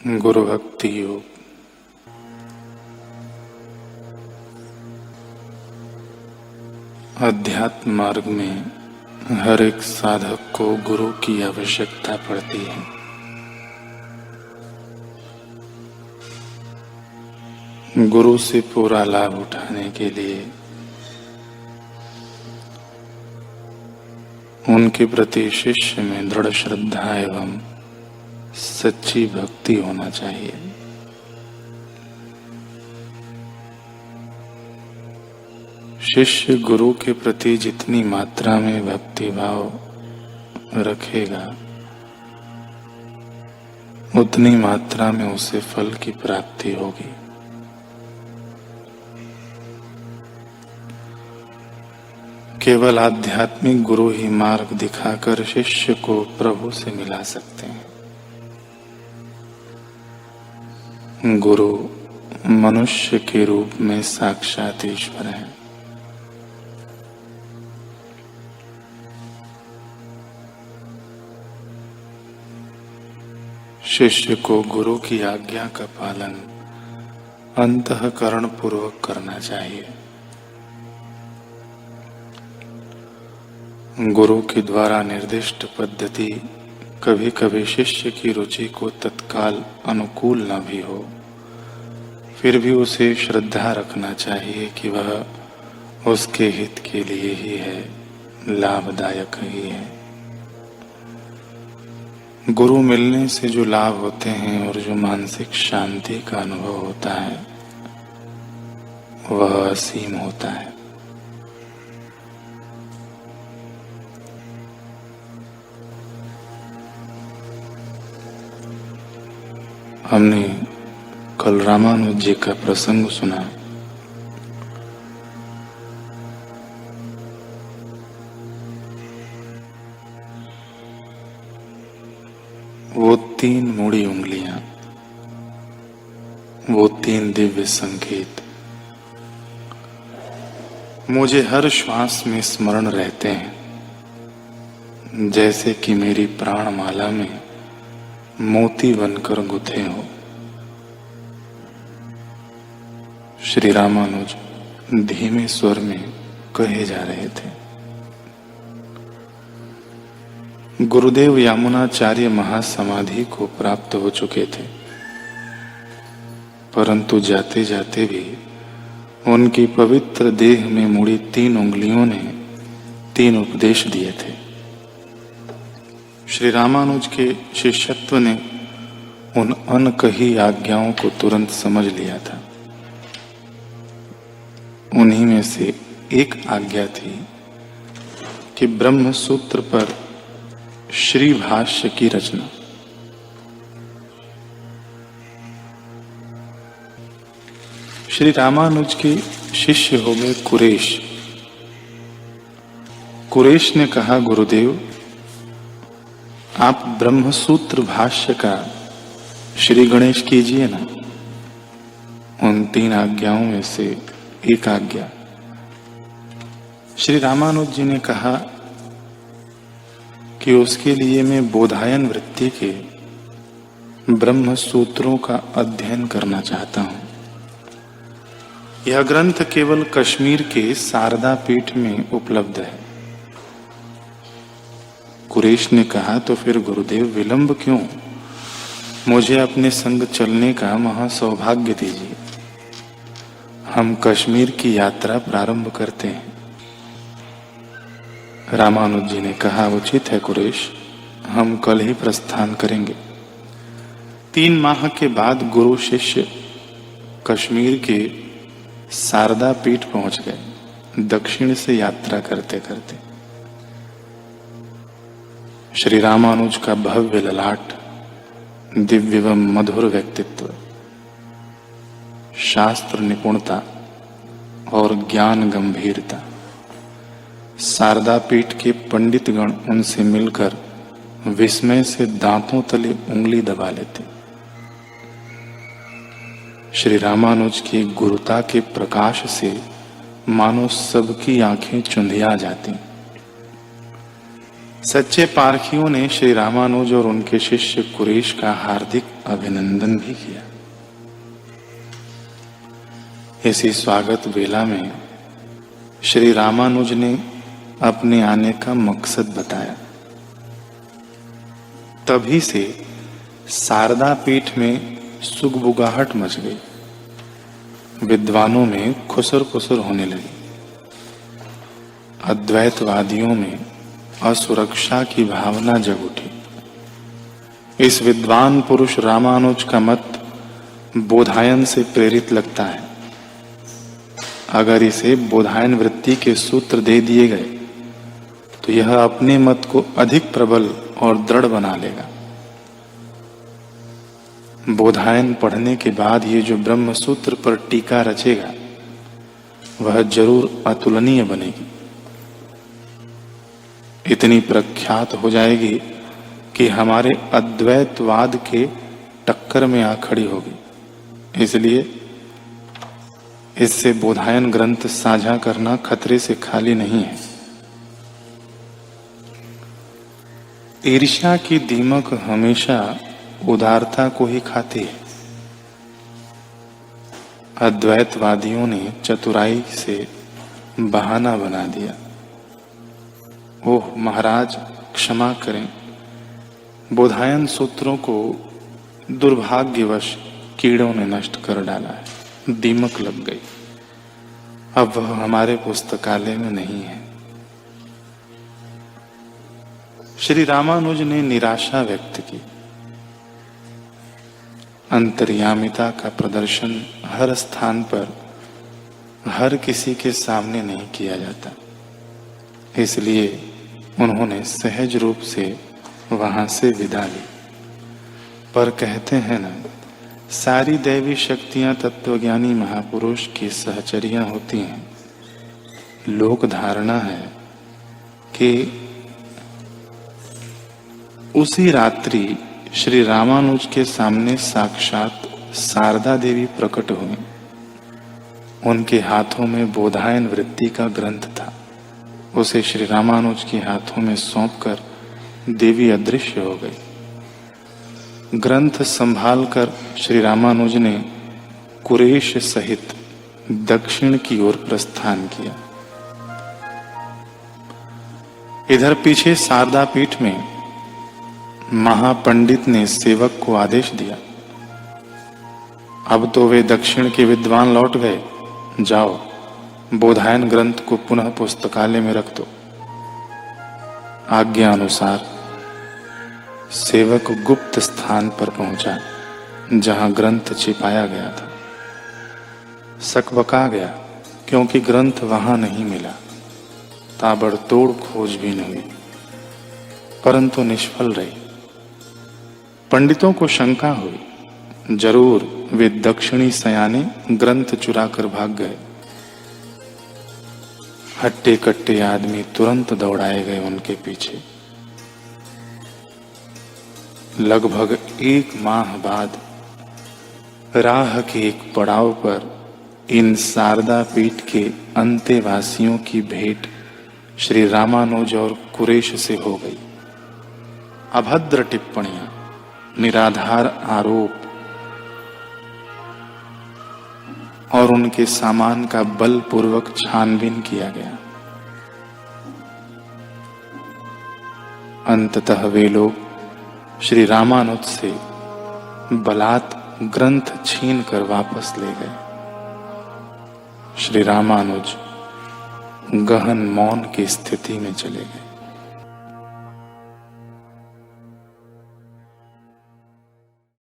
गुरु भक्ति योग। अध्यात्म मार्ग में हर एक साधक को गुरु की आवश्यकता पड़ती है। गुरु से पूरा लाभ उठाने के लिए उनके प्रति शिष्य में दृढ़ श्रद्धा एवं सच्ची भक्ति होना चाहिए। शिष्य गुरु के प्रति जितनी मात्रा में भक्ति भाव रखेगा उतनी मात्रा में उसे फल की प्राप्ति होगी। केवल आध्यात्मिक गुरु ही मार्ग दिखाकर शिष्य को प्रभु से मिला सकते हैं। गुरु मनुष्य के रूप में साक्षात ईश्वर है। शिष्य को गुरु की आज्ञा का पालन अंतःकरण पूर्वक करना चाहिए। गुरु के द्वारा निर्दिष्ट पद्धति कभी कभी शिष्य की रुचि को तत्काल अनुकूल न भी हो, फिर भी उसे श्रद्धा रखना चाहिए कि वह उसके हित के लिए ही है, लाभदायक ही है। गुरु मिलने से जो लाभ होते हैं और जो मानसिक शांति का अनुभव होता है वह असीम होता है। हमने कल रामानुज जी का प्रसंग सुना। वो 3 मुड़ी उंगलियां, वो 3 दिव्य संकेत मुझे हर श्वास में स्मरण रहते हैं, जैसे कि मेरी प्राणमाला में मोती बनकर गुथे हो। श्री रामानुज धीमे स्वर में कहे जा रहे थे। गुरुदेव यामुनाचार्य महासमाधि को प्राप्त हो चुके थे, परंतु जाते जाते भी उनकी पवित्र देह में मुड़ी 3 उंगलियों ने 3 उपदेश दिए थे। श्री रामानुज के शिष्यत्व ने उन अनकही आज्ञाओं को तुरंत समझ लिया था। उन्हीं में से एक आज्ञा थी कि ब्रह्म सूत्र पर श्री भाष्य की रचना। श्री रामानुज के शिष्य हो गए कुरेश। कुरेश ने कहा, गुरुदेव आप ब्रह्म सूत्र भाष्य का श्री गणेश कीजिए ना। उन 3 आज्ञाओं में से एक आज्ञा। श्री रामानुज जी ने कहा कि उसके लिए मैं बोधायन वृत्ति के ब्रह्म सूत्रों का अध्ययन करना चाहता हूं। यह ग्रंथ केवल कश्मीर के शारदा पीठ में उपलब्ध है। कुरेश ने कहा, तो फिर गुरुदेव विलंब क्यों? मुझे अपने संग चलने का महासौभाग्य दीजिए। हम कश्मीर की यात्रा प्रारंभ करते हैं। रामानुज जी ने कहा, उचित है कुरेश, हम कल ही प्रस्थान करेंगे। 3 माह के बाद गुरु शिष्य कश्मीर के शारदा पीठ पहुंच गए, दक्षिण से यात्रा करते करते। श्री रामानुज का भव्य ललाट, दिव्य एवं मधुर व्यक्तित्व, शास्त्र निपुणता और ज्ञान गंभीरता, शारदा पीठ के पंडितगण उनसे मिलकर विस्मय से दांतों तले उंगली दबा लेते। श्री रामानुज की गुरुता के प्रकाश से मानो सबकी आंखें चुंधिया जाती। सच्चे पारखियों ने श्री रामानुज और उनके शिष्य कुरेश का हार्दिक अभिनंदन भी किया। इसी स्वागत बेला में श्री रामानुज ने अपने आने का मकसद बताया। तभी से शारदा पीठ में सुगबुगाहट मच गई, विद्वानों में खुसर पुसर होने लगी, अद्वैतवादियों में असुरक्षा की भावना जग उठी। इस विद्वान पुरुष रामानुज का मत बोधायन से प्रेरित लगता है। अगर इसे बोधायन वृत्ति के सूत्र दे दिए गए तो यह अपने मत को अधिक प्रबल और दृढ़ बना लेगा। बोधायन पढ़ने के बाद ये जो ब्रह्म सूत्र पर टीका रचेगा वह जरूर अतुलनीय बनेगी, इतनी प्रख्यात हो जाएगी कि हमारे अद्वैतवाद के टक्कर में आ खड़ी होगी। इसलिए इससे बोधायन ग्रंथ साझा करना खतरे से खाली नहीं है। ईर्ष्या की दीमक हमेशा उदारता को ही खाती है। अद्वैतवादियों ने चतुराई से बहाना बना दिया। ओह महाराज, क्षमा करें, बोधायन सूत्रों को दुर्भाग्यवश कीड़ों ने नष्ट कर डाला है, दीमक लग गई, अब वह हमारे पुस्तकालय में नहीं है। श्री रामानुज ने निराशा व्यक्त की। अंतर्यामिता का प्रदर्शन हर स्थान पर हर किसी के सामने नहीं किया जाता, इसलिए उन्होंने सहज रूप से वहां से विदा ली। पर कहते हैं ना, सारी दैवी शक्तियां तत्वज्ञानी महापुरुष की सहचर्या होती हैं। लोक धारणा है कि उसी रात्रि श्री रामानुज के सामने साक्षात शारदा देवी प्रकट हुई। उनके हाथों में बोधायन वृत्ति का ग्रंथ था। उसे श्री रामानुज के हाथों में सौंपकर देवी अदृश्य हो गई। ग्रंथ संभालकर श्री रामानुज ने कुरेश सहित दक्षिण की ओर प्रस्थान किया। इधर पीछे शारदा पीठ में महापंडित ने सेवक को आदेश दिया, अब तो वे दक्षिण के विद्वान लौट गए, जाओ बोधायन ग्रंथ को पुनः पुस्तकालय में रख दो। आज्ञा अनुसार सेवक गुप्त स्थान पर पहुंचा जहां ग्रंथ छिपाया गया था। सकबका गया क्योंकि ग्रंथ वहां नहीं मिला। ताबड़तोड़ खोजबीन हुई परंतु निष्फल रही। पंडितों को शंका हुई, जरूर वे दक्षिणी सयाने ग्रंथ चुरा कर भाग गए। हट्टे कट्टे आदमी तुरंत दौड़ाए गए उनके पीछे। लगभग 1 माह बाद राह के एक पड़ाव पर इन शारदा पीठ के अंतेवासियों की भेंट श्री रामानुज और कुरेश से हो गई। अभद्र टिप्पणियां, निराधार आरोप और उनके सामान का बलपूर्वक छानबीन किया गया। अंततः वे लोग श्री रामानुज से बलात् ग्रंथ छीन कर वापस ले गए। श्री रामानुज गहन मौन की स्थिति में चले गए।